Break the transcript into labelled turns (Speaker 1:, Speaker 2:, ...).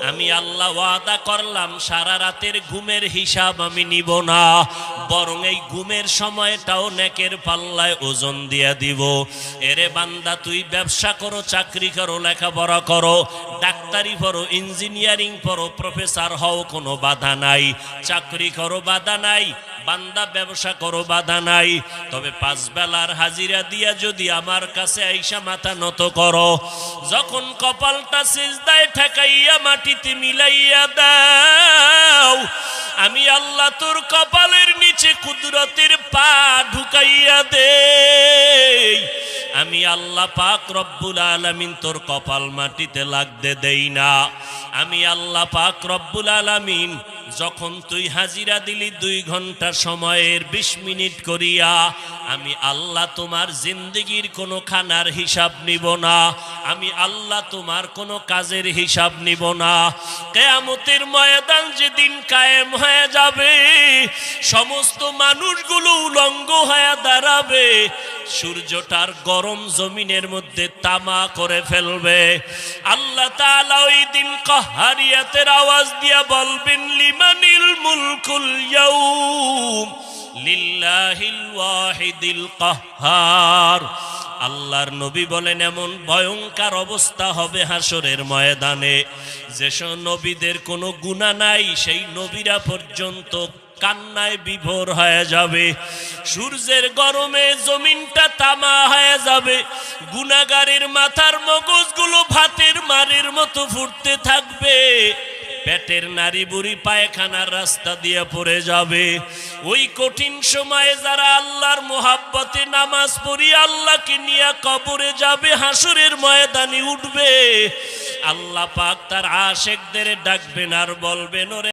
Speaker 1: আমি আল্লাহ ওয়াদা করলাম সারা রাতের ঘুমের হিসাব আমি নিব না, বরং এই ঘুমের সময়টাও নেকের পাল্লায় ওজন দিয়ে দিব। এরে বান্দা, তুই ব্যবসা করো, চাকরি করো, লেখাপড়া করো, ডাক্তারি পড়ো, ইঞ্জিনিয়ারিং পড়ো, প্রফেসর হও, কোনো বাধা নাই। চাকরি করো, বাধা নাই। বান্দা ব্যবসা করো, বাধা নাই। তবে 5 বেলার হাজিরা দিয়া যদি আমার কাছে আইসা মাথা নত করো, যখন কপালটা সিজদায় ঠেকাইয়া মাটিতে মিলাইয়া দাও, আমি আল্লাহ তোর কপালের নিচে কুদরতের পা ঢুকাইয়া দেই। আমি আল্লাহ পাক রব্বুল আলামিন তোর কপাল মাটিতে লাগতে দেই না। আমি আল্লাহ পাক রব্বুল আলামিন যখন তুই হাজিরা দিলি 2 ঘন্টা সময়ের 20 মিনিট করিয়া, আমি আল্লাহ তোমার জিন্দেগির কোনো খানার হিসাব নিব না, আমি আল্লাহ তোমার কোনো কাজের হিসাব নিব না। কিয়ামতের ময়দান যেদিন কায়েম হয়ে যাবে, সমস্ত মানুষগুলো উলঙ্গ হয়ে দাঁড়াবে, সূর্যটার গরম জমিনের মধ্যে তামা করে ফেলবে। আল্লাহ তাআলা ওই দিন কাহারিয়াতের আওয়াজ দিয়া বলবেন, লিমানিল মুলকুল ইয়াউম লিল্লাহিল ওয়াহিদিল কাহ্হার। আল্লাহর নবী বলেন, এমন ভয়ঙ্কর অবস্থা হবে হাসরের ময়দানে, যেসব নবীদের কোনো গুনাহ নাই, সেই নবীরা পর্যন্ত কান্নায় বিভোর হয়ে যাবে। সূর্যের গরমে জমিনটা তামা হয়ে যাবে, গুনাহগারের মাথার মগজগুলো ভাতের মারের মতো ফুটতে থাকবে, পেটের নারী বুড়ি পায়খানার রাস্তা দিয়ে পড়ে যাবে। ওই কঠিন সময়ে যারা আল্লাহর মোহাব্বতে নামাজ পড়ি আল্লাহকে নিয়ে কবরে যাবে, হাসরের ময়দানে উঠবে, আল্লাহ পাক তার আশেকদের ডাকবেন আর বলবেন, ওরে